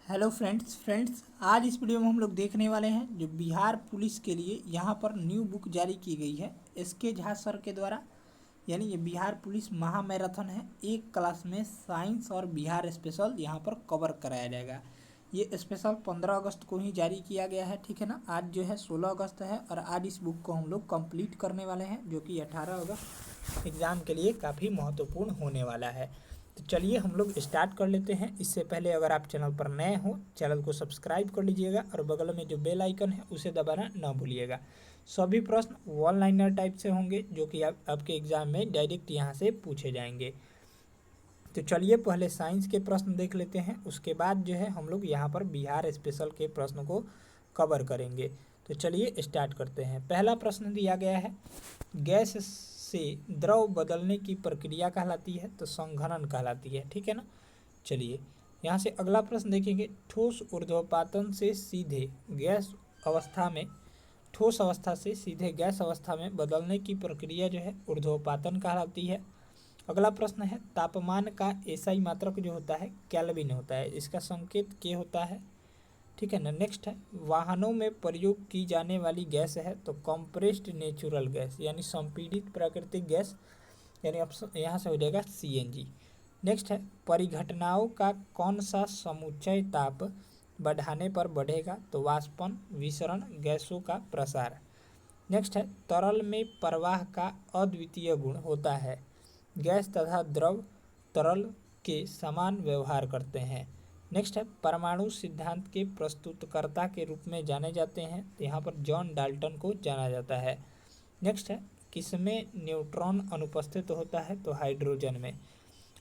Hello friends आज इस video में हम लोग देखने वाले हैं जो बिहार पुलिस के लिए यहाँ पर न्यू बुक जारी की गई है एसके झा सर के द्वारा। यानी ये बिहार पुलिस महा मैराथन है। एक क्लास में साइंस और बिहार स्पेशल यहाँ पर कवर कराया जाएगा। ये स्पेशल 15 अगस्त को ही जारी किया गया है, ठीक है ना। आज जो है 16 अगस्त है और आज इस बुक को हम लोग कंप्लीट करने वाले हैं, जो कि 18 अगस्त एग्ज़ाम के लिए काफ़ी महत्वपूर्ण होने वाला है। तो चलिए हम लोग स्टार्ट कर लेते हैं। इससे पहले अगर आप चैनल पर नए हो, चैनल को सब्सक्राइब कर लीजिएगा और बगल में जो बेल आइकन है उसे दबाना ना भूलिएगा। सभी प्रश्न वन लाइनर टाइप से होंगे, जो कि आपके एग्जाम में डायरेक्ट यहाँ से पूछे जाएंगे। तो चलिए पहले साइंस के प्रश्न देख लेते हैं, उसके बाद जो है हम लोग यहाँ पर बिहार स्पेशल के प्रश्न को कवर करेंगे। तो चलिए स्टार्ट करते हैं। पहला प्रश्न दिया गया है, गैस से द्रव बदलने की प्रक्रिया कहलाती है तो संघनन कहलाती है, ठीक है ना। चलिए यहाँ से अगला प्रश्न देखेंगे, ठोस ऊर्ध्वपातन से सीधे गैस अवस्था में ठोस अवस्था से सीधे गैस अवस्था में बदलने की प्रक्रिया जो है ऊर्ध्वपातन कहलाती है। अगला प्रश्न है, तापमान का एसआई मात्रक जो होता है केल्विन होता है, इसका संकेत के होता है, ठीक है ना। नेक्स्ट है, वाहनों में प्रयोग की जाने वाली गैस है तो कंप्रेस्ड नेचुरल गैस यानी संपीड़ित प्राकृतिक गैस, यानी ऑप्शन यहाँ से हो जाएगा सीएनजी। नेक्स्ट है, परिघटनाओं का कौन सा समुच्चय ताप बढ़ाने पर बढ़ेगा तो वाष्पन, विसरण, गैसों का प्रसार। नेक्स्ट है, तरल में प्रवाह का अद्वितीय गुण होता है, गैस तथा द्रव तरल के समान व्यवहार करते हैं। नेक्स्ट है, परमाणु सिद्धांत के प्रस्तुतकर्ता के रूप में जाने जाते हैं तो यहाँ पर जॉन डाल्टन को जाना जाता है। नेक्स्ट है, किसमें न्यूट्रॉन अनुपस्थित होता है तो हाइड्रोजन में।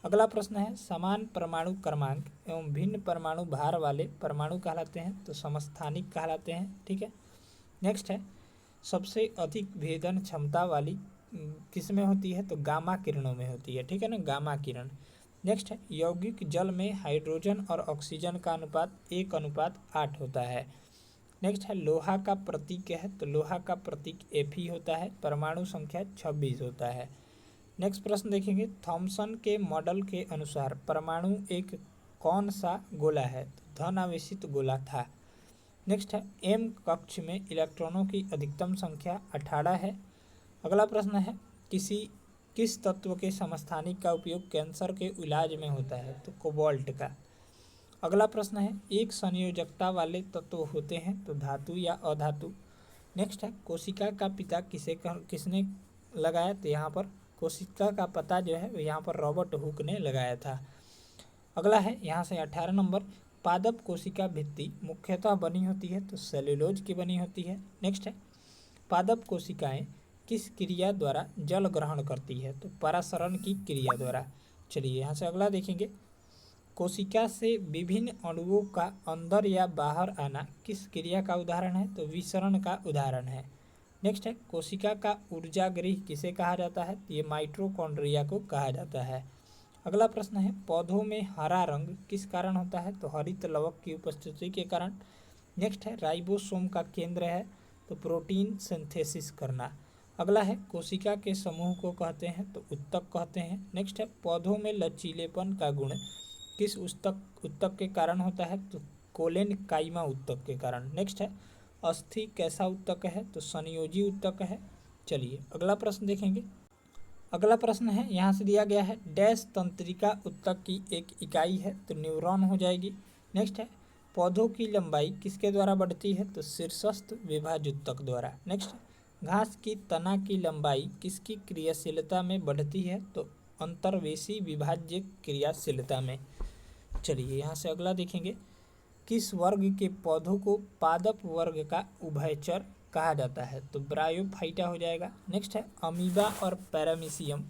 अगला प्रश्न है, समान परमाणु क्रमांक एवं भिन्न परमाणु भार वाले परमाणु कहलाते हैं तो समस्थानिक कहलाते हैं, ठीक है। नेक्स्ट है, सबसे अधिक भेदन क्षमता वाली किस में होती है तो गामा किरणों में होती है, ठीक है ना, गामा किरण। नेक्स्ट है, यौगिक जल में हाइड्रोजन और ऑक्सीजन का अनुपात 1:8 होता है। नेक्स्ट है, लोहा का प्रतीक है तो लोहा का प्रतीक Fe होता है, परमाणु संख्या 26 होता है। नेक्स्ट प्रश्न देखेंगे, थॉमसन के मॉडल के अनुसार परमाणु एक कौन सा गोला है तो धन आवेशित गोला था। नेक्स्ट है, एम कक्ष में इलेक्ट्रॉनों की अधिकतम संख्या 18 है। अगला प्रश्न है, किस तत्व के समस्थानिक का उपयोग कैंसर के इलाज में होता है तो कोबाल्ट का। अगला प्रश्न है, एक संयोजकता वाले तत्व होते हैं तो धातु या अधातु। नेक्स्ट है, कोशिका का पिता किसने लगाया तो यहाँ पर कोशिका का पता जो है यहाँ पर रॉबर्ट हुक ने लगाया था। अगला है यहाँ से 18 नंबर, पादप कोशिका भित्ति मुख्यतः बनी होती है तो सेल्यूलोज की बनी होती है। नेक्स्ट है, पादप कोशिकाएं किस क्रिया द्वारा जल ग्रहण करती है तो परासरण की क्रिया द्वारा। चलिए यहाँ से अगला देखेंगे, कोशिका से विभिन्न अणुओं का अंदर या बाहर आना किस क्रिया का उदाहरण है तो विसरण का उदाहरण है। नेक्स्ट है, कोशिका का ऊर्जागृह किसे कहा जाता है तो ये माइटोकॉन्ड्रिया को कहा जाता है। अगला प्रश्न है, पौधों में हरा रंग किस कारण होता है तो हरित लवक की उपस्थिति के कारण। नेक्स्ट है, राइबोसोम का केंद्र है तो प्रोटीन सिंथेसिस करना। अगला है, कोशिका के समूह को कहते हैं तो उत्तक कहते हैं। नेक्स्ट है, पौधों में लचीलेपन का गुण किस उत्तक के कारण होता है तो कोलेन काइमा उत्तक के कारण। नेक्स्ट है, अस्थि कैसा उत्तक है तो संयोजी उत्तक है। चलिए अगला प्रश्न देखेंगे। अगला प्रश्न है, यहाँ से दिया गया है, डैश तंत्रिका उत्तक की एक इकाई है तो न्यूरॉन हो जाएगी। नेक्स्ट है, पौधों की लंबाई किसके द्वारा बढ़ती है तो शीर्षस्थ विभाजोत्तक द्वारा। नेक्स्ट, घास की तना की लंबाई किसकी क्रियाशीलता में बढ़ती है तो अंतर्वेशी विभाज्य क्रियाशीलता में। चलिए यहाँ से अगला देखेंगे, किस वर्ग के पौधों को पादप वर्ग का उभयचर कहा जाता है तो ब्रायोफाइटा हो जाएगा। नेक्स्ट है, अमीबा और पैरामीशियम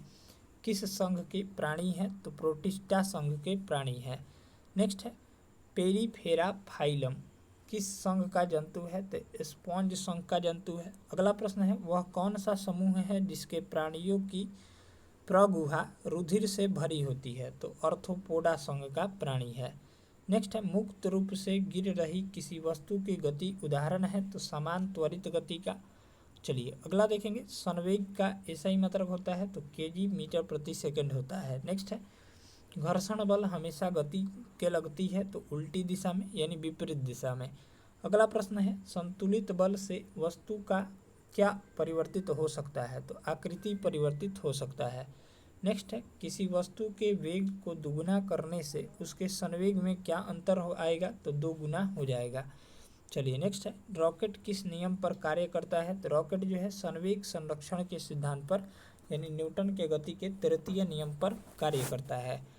किस संघ के प्राणी हैं तो प्रोटिस्टा संघ के प्राणी हैं। नेक्स्ट है, पेरीफेरा फाइलम किस संघ का जंतु है तो स्पॉन्ज संघ का जंतु है। अगला प्रश्न है, वह कौन सा समूह है जिसके प्राणियों की प्रगुहा रुधिर से भरी होती है तो अर्थोपोडा संघ का प्राणी है। नेक्स्ट है, मुक्त रूप से गिर रही किसी वस्तु की गति उदाहरण है तो समान त्वरित गति का। चलिए अगला देखेंगे, संवेग का एसआई मात्रक होता है तो केजी मीटर प्रति सेकंड होता है। नेक्स्ट है, घर्षण बल हमेशा गति के लगती है तो उल्टी दिशा में यानी विपरीत दिशा में। अगला प्रश्न है संतुलित बल से वस्तु का क्या परिवर्तित हो सकता है, तो आकृति परिवर्तित हो सकता है। नेक्स्ट है किसी वस्तु के वेग को दुगुना करने से उसके संवेग में क्या अंतर हो आएगा, तो 2 गुना हो जाएगा। चलिए नेक्स्ट है रॉकेट किस नियम पर कार्य करता है, तो रॉकेट जो है संवेग संरक्षण के सिद्धांत पर यानी न्यूटन के गति के तृतीय नियम पर कार्य करता है।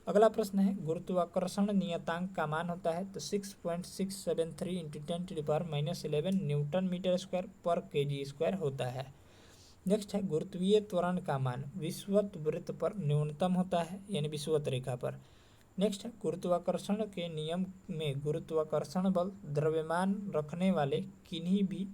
अगला प्रश्न है गुरुत्वाकर्षण नियतांक का मान होता है, तो 6.673 इंटू 10⁻11 न्यूटन मीटर स्क्वायर पर केजी स्क्वायर होता है। नेक्स्ट है गुरुत्वीय त्वरण का मान विषुवत वृत्त पर न्यूनतम होता है यानी विषुवत रेखा पर। नेक्स्ट है गुरुत्वाकर्षण के नियम में गुरुत्वाकर्षण बल द्रव्यमान रखने वाले किन्हीं भी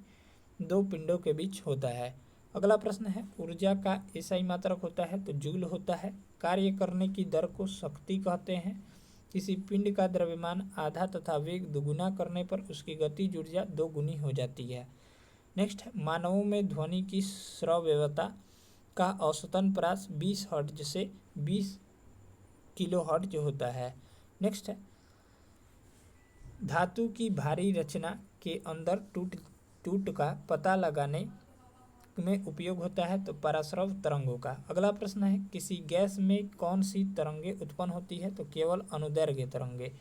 2 पिंडों के बीच होता है। अगला प्रश्न है ऊर्जा का एसआई मात्रक होता है, तो जूल होता है। कार्य करने की दर को शक्ति कहते हैं। किसी पिंड का द्रव्यमान आधा तथा वेग दुगुना करने पर उसकी गतिज ऊर्जा 2 गुनी हो जाती है। नेक्स्ट है मानवों में ध्वनि की श्रव्यता का औसतन प्रास 20 हर्ट्ज से 20 किलो हर्ट्ज होता है। नेक्स्ट है धातु की भारी रचना के अंदर टूट का पता लगाने में उपयोग होता है, तो पराश्रव तरंगों का। अगला प्रश्न है किसी गैस में कौन सी तरंगे उत्पन्न होती है, तो केवल अनुदैर्घ्य तरंगे।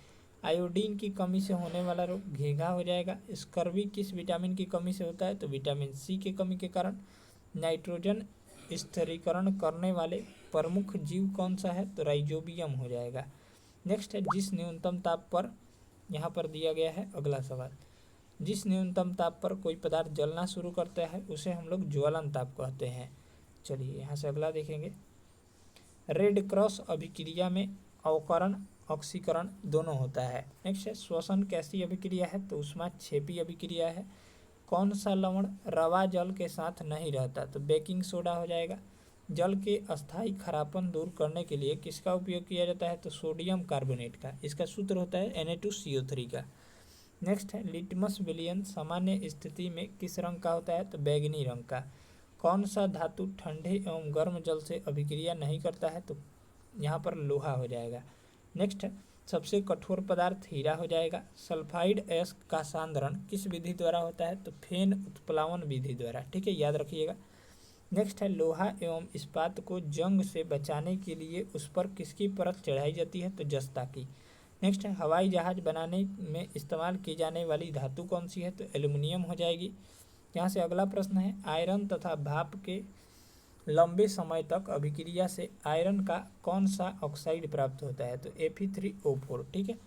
आयोडीन की कमी से होने वाला रोग घेघा हो जाएगा। स्कर्वी किस विटामिन की कमी से होता है, तो विटामिन सी की कमी के कारण। नाइट्रोजन स्थिरीकरण करने वाले प्रमुख जीव कौन सा है, तो राइजोबियम हो जाएगा। नेक्स्ट है जिस न्यूनतम ताप पर यहाँ पर दिया गया है अगला सवाल, जिस न्यूनतम ताप पर कोई पदार्थ जलना शुरू करता है उसे हम लोग ज्वलन ताप कहते हैं। चलिए यहाँ से अगला देखेंगे रेड क्रॉस अभिक्रिया में अवकरण ऑक्सीकरण दोनों होता है। नेक्स्ट है श्वसन कैसी अभिक्रिया है, तो ऊष्माक्षेपी अभिक्रिया है। कौन सा लवण रवा जल के साथ नहीं रहता, तो बेकिंग सोडा हो जाएगा। जल के अस्थायी खरापन दूर करने के लिए किसका उपयोग किया जाता है, तो सोडियम कार्बोनेट का। इसका सूत्र होता है Na2CO3 का। नेक्स्ट है लिटमस विलयन सामान्य स्थिति में किस रंग का होता है, तो बैगनी रंग का। कौन सा धातु ठंडे एवं गर्म जल से अभिक्रिया नहीं करता है, तो यहाँ पर लोहा हो जाएगा। नेक्स्ट है सबसे कठोर पदार्थ हीरा हो जाएगा। सल्फाइड एश का सांद्रण किस विधि द्वारा होता है, तो फेन उत्प्लावन विधि द्वारा। ठीक है, याद रखिएगा। नेक्स्ट है लोहा एवं इस्पात को जंग से बचाने के लिए उस पर किसकी परत चढ़ाई जाती है, तो जस्ता की। नेक्स्ट है हवाई जहाज बनाने में इस्तेमाल की जाने वाली धातु कौन सी है, तो एल्युमिनियम हो जाएगी। यहाँ से अगला प्रश्न है आयरन तथा भाप के लंबे समय तक अभिक्रिया से आयरन का कौन सा ऑक्साइड प्राप्त होता है, तो Fe3O4। ठीक है।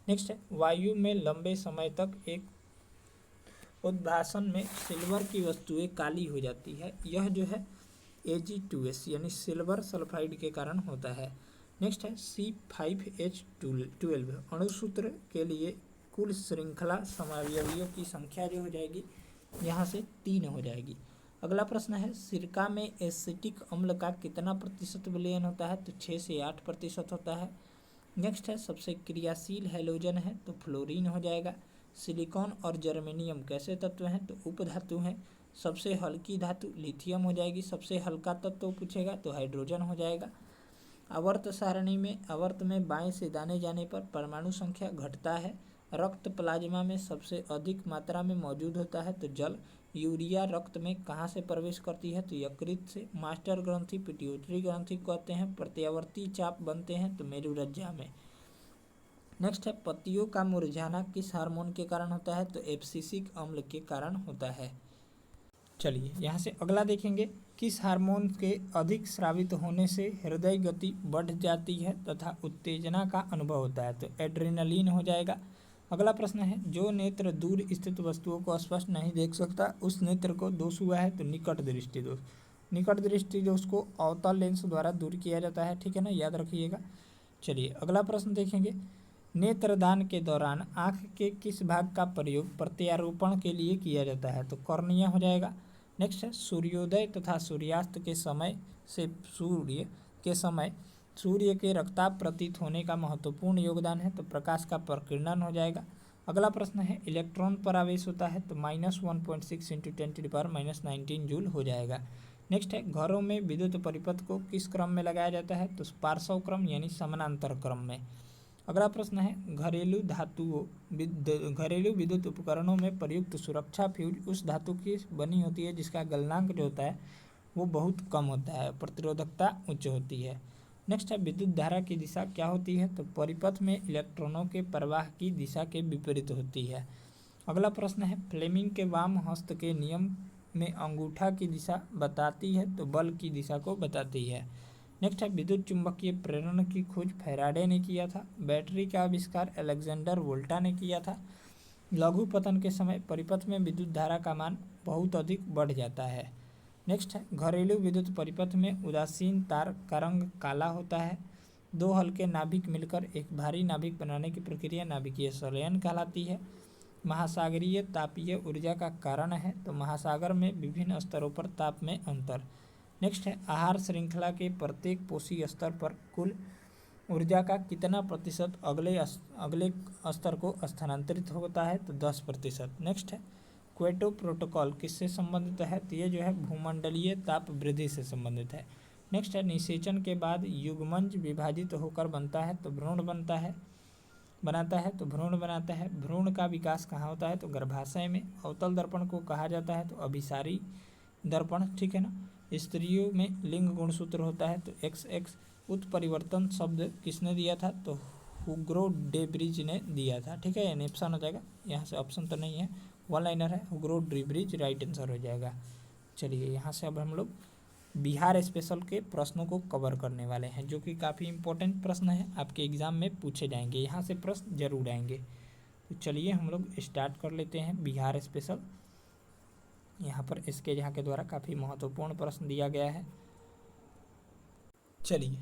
नेक्स्ट है वायु में लंबे समय तक एक उद्भासन में सिल्वर की वस्तुएं काली हो जाती है। यह जो है Ag2S यानी सिल्वर सल्फाइड के कारण होता है। नेक्स्ट है C5H12 अणुसूत्र के लिए कुल श्रृंखला समावयवियों की संख्या जो हो जाएगी यहाँ से 3 हो जाएगी। अगला प्रश्न है सिरका में एसिटिक अम्ल का कितना प्रतिशत विलयन होता है, तो 6 से 8% होता है। नेक्स्ट है सबसे क्रियाशील हैलोजन है, तो फ्लोरीन हो जाएगा। सिलिकॉन और जर्मेनियम कैसे तत्व हैं, तो उपधातु हैं। सबसे हल्की धातु लिथियम हो जाएगी। सबसे हल्का तत्व पूछेगा तो हाइड्रोजन हो जाएगा। आवर्त सारणी में आवर्त में बाएं से दाने जाने पर परमाणु संख्या घटता है। रक्त प्लाज्मा में सबसे अधिक मात्रा में मौजूद होता है, तो जल। यूरिया रक्त में कहाँ से प्रवेश करती है, तो यकृत से। मास्टर ग्रंथि पिट्यूटरी ग्रंथि कहते हैं। प्रत्यावर्ती चाप बनते हैं, तो मेरुरज्जा में। नेक्स्ट है पत्तियों का मुरझाना किस हार्मोन के कारण होता है, तो एब्सिसिक अम्ल के कारण होता है। चलिए यहाँ से अगला देखेंगे किस हार्मोन के अधिक स्रावित होने से हृदय गति बढ़ जाती है तथा उत्तेजना का अनुभव होता है, तो एड्रेनलिन हो जाएगा। अगला प्रश्न है जो नेत्र दूर स्थित वस्तुओं को स्पष्ट नहीं देख सकता उस नेत्र को दोष हुआ है, तो निकट दृष्टि दोष। निकट दृष्टि दोष को अवतल लेंस द्वारा दूर किया जाता है। ठीक है ना, याद रखिएगा। चलिए अगला प्रश्न देखेंगे नेत्रदान के दौरान आँख के किस भाग का प्रयोग प्रत्यारोपण के लिए किया जाता है, तो कॉर्निया हो जाएगा। नेक्स्ट है सूर्योदय तथा सूर्यास्त के समय से सूर्य के रक्ताप प्रतीत होने का महत्वपूर्ण योगदान है, तो प्रकाश का प्रकीर्णन हो जाएगा। अगला प्रश्न है इलेक्ट्रॉन पर आवेश होता है, तो -1.6 × 10⁻19 जूल हो जाएगा। नेक्स्ट है घरों में विद्युत परिपथ को किस क्रम में लगाया जाता है, तो पार्श्व क्रम यानी समानांतर क्रम में। अगला प्रश्न है घरेलू विद्युत उपकरणों में प्रयुक्त सुरक्षा फ्यूज उस धातु की बनी होती है जिसका गलनांक जो होता है वो बहुत कम होता है, प्रतिरोधकता उच्च होती है। नेक्स्ट है विद्युत धारा की दिशा क्या होती है, तो परिपथ में इलेक्ट्रॉनों के प्रवाह की दिशा के विपरीत होती है। अगला प्रश्न है फ्लेमिंग के वाम हस्त के नियम में अंगूठा की दिशा बताती है, तो बल की दिशा को बताती है। नेक्स्ट है विद्युत चुंबकीय प्रेरण की खोज फैराडे ने किया था। बैटरी का आविष्कार अलेक्जेंडर वोल्टा ने किया था। लघु पतन के समय परिपथ में विद्युत धारा का मान बहुत अधिक बढ़ जाता है। नेक्स्ट है घरेलू विद्युत परिपथ में उदासीन तार का रंग काला होता है। दो हल्के नाभिक मिलकर एक भारी नाभिक बनाने की प्रक्रिया नाभिकीय संलयन कहलाती है। महासागरीय तापीय ऊर्जा का कारण है, तो महासागर में विभिन्न स्तरों पर ताप में अंतर। नेक्स्ट है आहार श्रृंखला के प्रत्येक पोषी स्तर पर कुल ऊर्जा का कितना प्रतिशत अगले स्तर को स्थानांतरित होता है, तो 10%। नेक्स्ट है क्योटो प्रोटोकॉल किससे संबंधित है, तो ये जो है भूमंडलीय ताप वृद्धि से संबंधित है। नेक्स्ट है निषेचन के बाद युग्मज विभाजित होकर बनता है, तो भ्रूण बनाता है। भ्रूण का विकास कहाँ होता है, तो गर्भाशय में। अवतल दर्पण को कहा जाता है, तो अभिसारी दर्पण, ठीक है ना। स्त्रियों में लिंग गुणसूत्र होता है, तो XX। उत्परिवर्तन शब्द किसने दिया था, तो हुगो डे ब्रिज ने दिया था, ठीक है। यानी ऑप्शन हो जाएगा, यहाँ से ऑप्शन तो नहीं है, वन लाइनर है, हुगो डे ब्रिज राइट आंसर हो जाएगा। चलिए यहाँ से अब हम लोग बिहार स्पेशल के प्रश्नों को कवर करने वाले हैं, जो कि काफ़ी इंपॉर्टेंट प्रश्न है, आपके एग्जाम में पूछे जाएंगे, यहाँ से प्रश्न जरूर आएंगे। तो चलिए हम लोग स्टार्ट कर लेते हैं बिहार स्पेशल। यहाँ पर इसके जहाँ के द्वारा काफ़ी महत्वपूर्ण प्रश्न दिया गया है। चलिए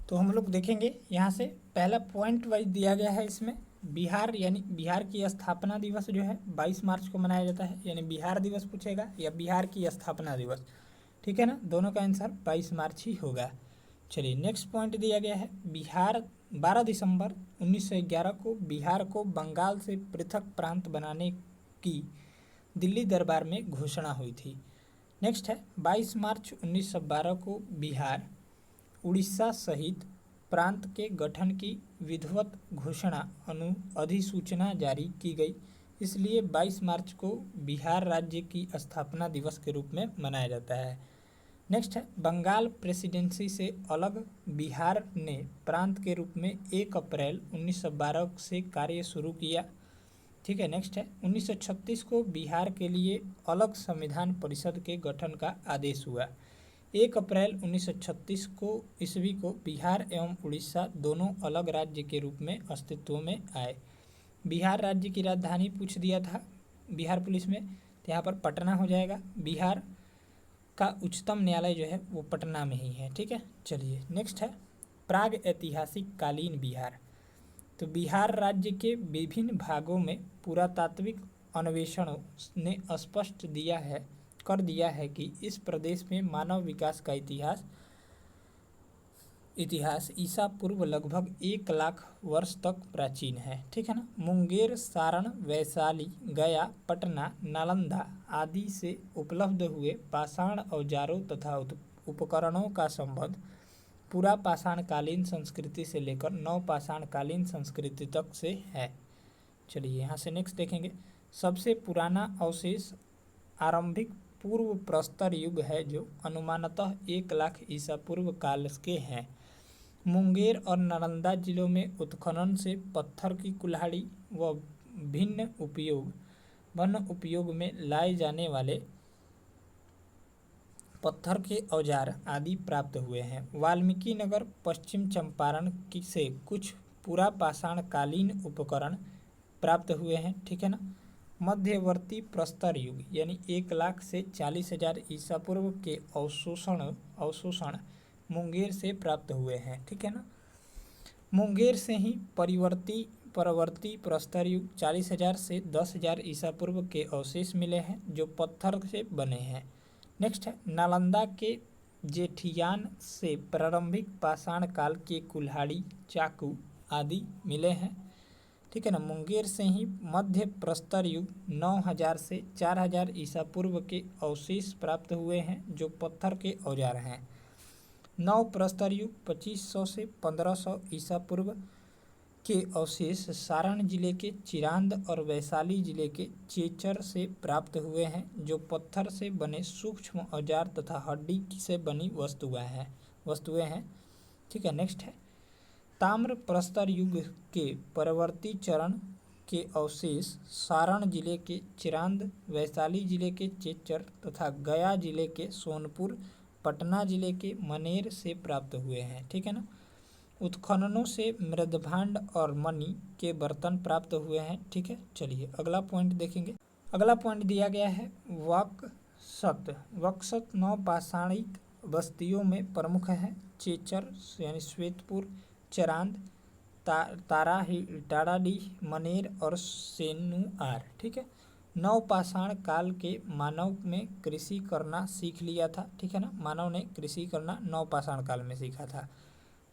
तो हम लोग देखेंगे, यहाँ से पहला पॉइंट वाइज दिया गया है इसमें। बिहार यानी बिहार की स्थापना दिवस जो है 22 मार्च को मनाया जाता है, यानी बिहार दिवस पूछेगा या बिहार की स्थापना दिवस, ठीक है ना। दोनों का आंसर 22 मार्च ही होगा। चलिए नेक्स्ट पॉइंट दिया गया है बिहार 12 दिसंबर 1911 को बिहार को बंगाल से पृथक प्रांत बनाने की दिल्ली दरबार में घोषणा हुई थी। नेक्स्ट है 22 मार्च 1912 को बिहार उड़ीसा सहित प्रांत के गठन की विधिवत घोषणा अधिसूचना जारी की गई, इसलिए 22 मार्च को बिहार राज्य की स्थापना दिवस के रूप में मनाया जाता है। नेक्स्ट है बंगाल प्रेसिडेंसी से अलग बिहार ने प्रांत के रूप में 1 अप्रैल 1912 से कार्य शुरू किया, ठीक है। नेक्स्ट है 1936 को बिहार के लिए अलग संविधान परिषद के गठन का आदेश हुआ। 1 अप्रैल 1936 को ईस्वी को बिहार एवं उड़ीसा दोनों अलग राज्य के रूप में अस्तित्व में आए। बिहार राज्य की राजधानी पूछ दिया था बिहार पुलिस में, तो यहाँ पर पटना हो जाएगा। बिहार का उच्चतम न्यायालय जो है वो पटना में ही है, ठीक है। चलिए नेक्स्ट है प्राग ऐतिहासिक कालीन बिहार। तो बिहार राज्य के विभिन्न भागों में पुरातात्विक अन्वेषणों ने स्पष्ट कर दिया है कि इस प्रदेश में मानव विकास का इतिहास ईसा पूर्व लगभग 1 लाख वर्ष तक प्राचीन है, ठीक है ना। मुंगेर, सारण, वैशाली, गया, पटना, नालंदा आदि से उपलब्ध हुए पाषाण औजारों तथा उपकरणों का संबंध पूरा पाषाणकालीन संस्कृति से लेकर नवपाषाणकालीन संस्कृति तक से है। चलिए यहाँ से नेक्स्ट देखेंगे, सबसे पुराना अवशेष आरंभिक पूर्व प्रस्तर युग है जो अनुमानतः 1 लाख ईसा पूर्व काल के हैं। मुंगेर और नालंदा जिलों में उत्खनन से पत्थर की कुल्हाड़ी व भिन्न उपयोग में लाए जाने वाले पत्थर के औजार आदि प्राप्त हुए हैं। वाल्मीकि नगर पश्चिम चंपारण से कुछ पूरा पाषाणकालीन उपकरण प्राप्त हुए हैं, ठीक है ना। मध्यवर्ती प्रस्तर युग यानी 1 लाख से 40,000 ईसा पूर्व के अवशोषण मुंगेर से प्राप्त हुए हैं, ठीक है ना। मुंगेर से ही परवर्ती प्रस्तर युग 40,000 से 10,000 ईसा पूर्व के अवशेष मिले हैं जो पत्थर से बने हैं। नेक्स्ट है नालंदा के जेठियान से प्रारंभिक पाषाण काल के कुल्हाड़ी, चाकू आदि मिले हैं, ठीक है ना। मुंगेर से ही मध्य प्रस्तर युग 9000 से 4000 ईसा पूर्व के अवशेष प्राप्त हुए हैं जो पत्थर के औजार हैं। नव प्रस्तर युग 2500 से 1500 ईसा पूर्व के अवशेष सारण जिले के चिरांद और वैशाली जिले के चेचर से प्राप्त हुए हैं जो पत्थर से बने सूक्ष्म औजार तथा हड्डी से बनी वस्तुएं हैं। ठीक है, नेक्स्ट है ताम्र प्रस्तर युग के परवर्ती चरण के अवशेष सारण जिले के चिरांद, वैशाली जिले के चेचर तथा गया जिले के सोनपुर, पटना जिले के मनेर से प्राप्त हुए हैं। ठीक है ना। उत्खननों से मृदभांड और मणि के बर्तन प्राप्त हुए हैं। ठीक है, चलिए अगला पॉइंट देखेंगे। अगला पॉइंट दिया गया है वक्सत। वक्सत नवपाषाणिक बस्तियों में प्रमुख है। चेचर यानी श्वेतपुर, चरांद, ताराडीह, मनेर और सेनुआर। ठीक है, नवपाषाण काल के मानव में कृषि करना सीख लिया था। ठीक है ना, मानव ने कृषि करना नवपाषाण काल में सीखा था।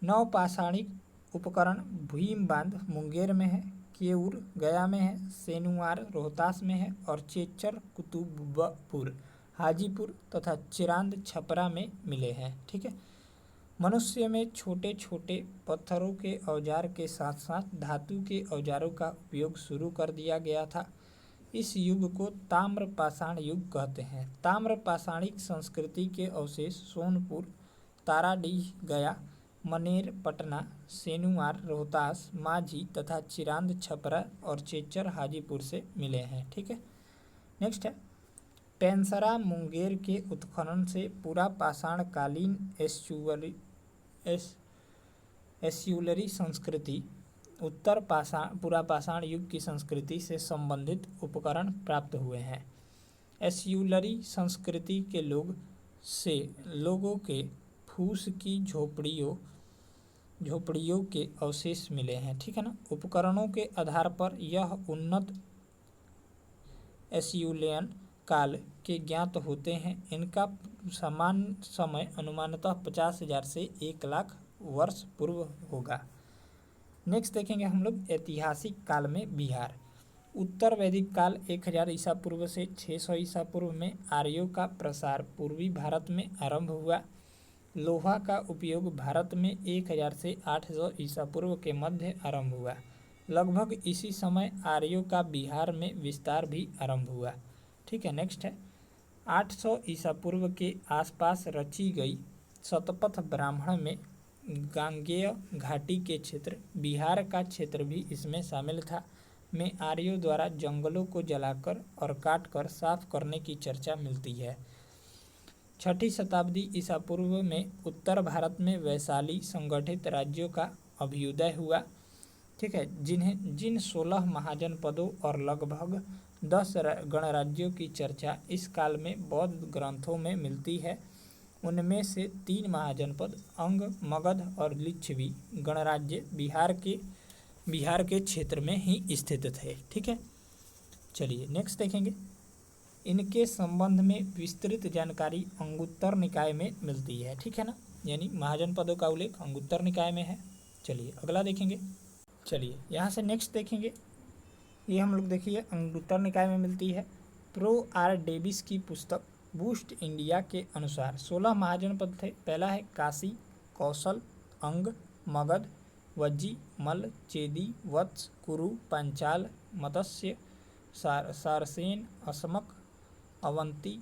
नवपाषाणिक उपकरण भीम बांध मुंगेर में है, केऊर गया में है, सेनुआर रोहतास में है और चेचर कुतुबपुर हाजीपुर तथा चिरांद छपरा में मिले हैं। ठीक है, मनुष्य में छोटे छोटे पत्थरों के औजार के साथ साथ धातु के औजारों का उपयोग शुरू कर दिया गया था। इस युग को ताम्रपाषाण युग कहते हैं। ताम्रपाषाणिक संस्कृति के अवशेष सोनपुर, ताराडीह गया, मनेर पटना, सेनुआर रोहतास, माझी तथा चिरांद छपरा और चेचर हाजीपुर से मिले हैं। ठीक है, नेक्स्ट है पेंसरा मुंगेर के उत्खनन से पुरापाषाण कालीन एस्यूलरी संस्कृति उत्तर पुरापाषाण युग की संस्कृति से संबंधित उपकरण प्राप्त हुए हैं। एस्यूलरी संस्कृति के लोगों के फूस की झोपड़ियों के अवशेष मिले हैं। ठीक है ना। उपकरणों के आधार पर यह उन्नत एस्यूलियन काल के ज्ञात होते हैं। इनका समान समय अनुमानतः 50,000 से 1,00,000 वर्ष पूर्व होगा। नेक्स्ट देखेंगे हम लोग ऐतिहासिक काल में बिहार। उत्तर वैदिक काल 1000 ईसा पूर्व से 600 ईसा पूर्व में आर्यों का प्रसार पूर्वी भारत में आरंभ हुआ। लोहा का उपयोग भारत में 1000 से 800 ईसा पूर्व के मध्य आरंभ हुआ। लगभग इसी समय आर्यों का बिहार में विस्तार भी आरंभ हुआ। ठीक है, नेक्स्ट है 800 ईसा पूर्व के आसपास रची गई शतपथ ब्राह्मण में गांगेय घाटी के क्षेत्र, बिहार का क्षेत्र भी इसमें शामिल था, में आर्यों द्वारा जंगलों को जलाकर और काटकर साफ करने की चर्चा मिलती है। 6ठी शताब्दी ईसा पूर्व में उत्तर भारत में वैशाली संगठित राज्यों का अभ्युदय हुआ। ठीक है, जिन 16 महाजनपदों और लगभग 10 गणराज्यों की चर्चा इस काल में बौद्ध ग्रंथों में मिलती है, उनमें से 3 महाजनपद अंग, मगध और लिच्छवी गणराज्य बिहार के क्षेत्र में ही स्थित थे। ठीक है, चलिए नेक्स्ट देखेंगे। इनके संबंध में विस्तृत जानकारी अंगुत्तर निकाय में मिलती है। ठीक है ना, यानी महाजनपदों का उल्लेख अंगुत्तर निकाय में है। चलिए अगला देखेंगे। चलिए यहाँ से नेक्स्ट देखेंगे। ये हम लोग देखिए अंगुत्तर निकाय में मिलती है। प्रो आर डेविस की पुस्तक बूस्ट इंडिया के अनुसार 16 महाजनपद थे। पहला है काशी, कौशल, अंग, मगध, वज्जी, मल्ल, चेदी, वत्स, कुरु, पांचाल, मत्स्य, सारसेन, असमक, अवंती,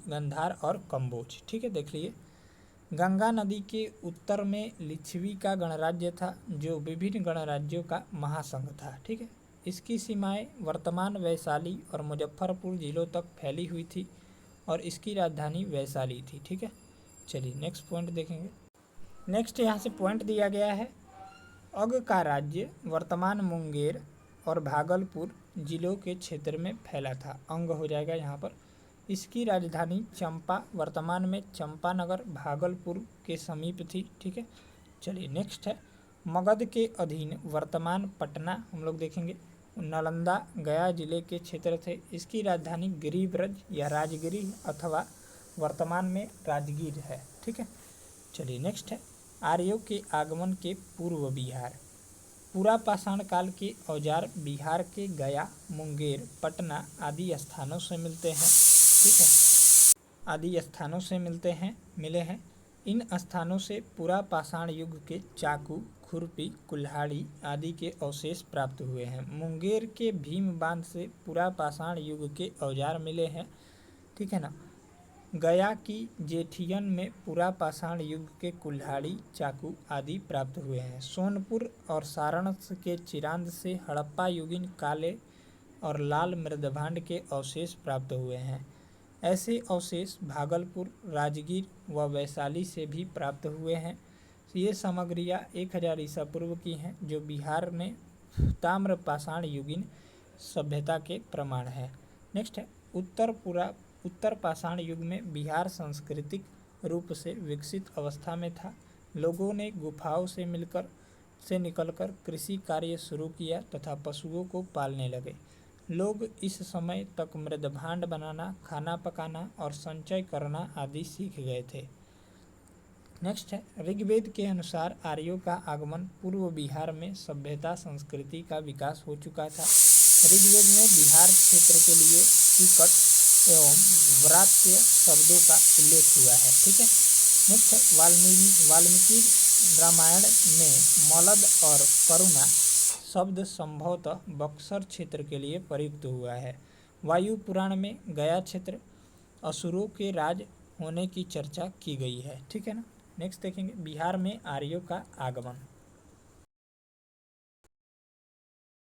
गंधार और कंबोज। ठीक है, देख लिए। गंगा नदी के उत्तर में लिच्छवी का गणराज्य था जो विभिन्न गणराज्यों का महासंघ था। ठीक है, इसकी सीमाएं वर्तमान वैशाली और मुजफ्फरपुर जिलों तक फैली हुई थी और इसकी राजधानी वैशाली थी। ठीक है, चलिए नेक्स्ट पॉइंट देखेंगे। नेक्स्ट यहाँ से पॉइंट दिया गया है अग का राज्य वर्तमान मुंगेर और भागलपुर जिलों के क्षेत्र में फैला था। अंग हो जाएगा यहाँ पर। इसकी राजधानी चंपा वर्तमान में चंपानगर भागलपुर के समीप थी। ठीक है, चलिए नेक्स्ट है मगध के अधीन वर्तमान पटना हम लोग देखेंगे। नालंदा गया जिले के क्षेत्र थे। इसकी राजधानी गिरिब्रज या राजगिरी अथवा वर्तमान में राजगीर है। ठीक है, चलिए नेक्स्ट है आर्यों के आगमन के पूर्व बिहार। पूरा पाषाण काल के औजार बिहार के गया, मुंगेर, पटना आदि स्थानों से मिलते हैं। ठीक है, आदि स्थानों से मिले हैं। इन स्थानों से पूरा पाषाण युग के चाकू, खुरपी, कुल्हाड़ी आदि के अवशेष प्राप्त हुए हैं। मुंगेर के भीम बांध से पूरा पाषाण युग के औजार मिले हैं। ठीक है ना। गया की जेठियन में पूरा पाषाण युग के कुल्हाड़ी, चाकू आदि प्राप्त हुए हैं। सोनपुर और सारण के चिरांद से हड़प्पा युगीन काले और लाल मृदभांड के अवशेष प्राप्त हुए हैं। ऐसे अवशेष भागलपुर, राजगीर व वैशाली से भी प्राप्त हुए हैं। ये सामग्रियाँ 1000 ईसा पूर्व की हैं, जो बिहार में ताम्र पाषाण युगीन सभ्यता के प्रमाण है। नेक्स्ट है उत्तर पाषाण युग में बिहार सांस्कृतिक रूप से विकसित अवस्था में था। लोगों ने गुफाओं से निकलकर कृषि कार्य शुरू किया तथा पशुओं को पालने लगे। लोग इस समय तक मृदभांड बनाना, खाना पकाना और संचय करना आदि सीख गए थे। नेक्स्ट है ऋग्वेद के अनुसार आर्यों का आगमन पूर्व बिहार में सभ्यता संस्कृति का विकास हो चुका था। ऋग्वेद में बिहार क्षेत्र के लिए टिकट एवं व्रात्य शब्दों का उल्लेख हुआ है। ठीक है। नेक्स्ट है वाल्मीकि रामायण में मलद और करुणा शब्द संभवतः बक्सर क्षेत्र के लिए प्रयुक्त हुआ है। वायु पुराण में गया क्षेत्र असुरों के राज होने की चर्चा की गई है। ठीक है ना। नेक्स्ट देखेंगे बिहार में आर्यों का आगमन।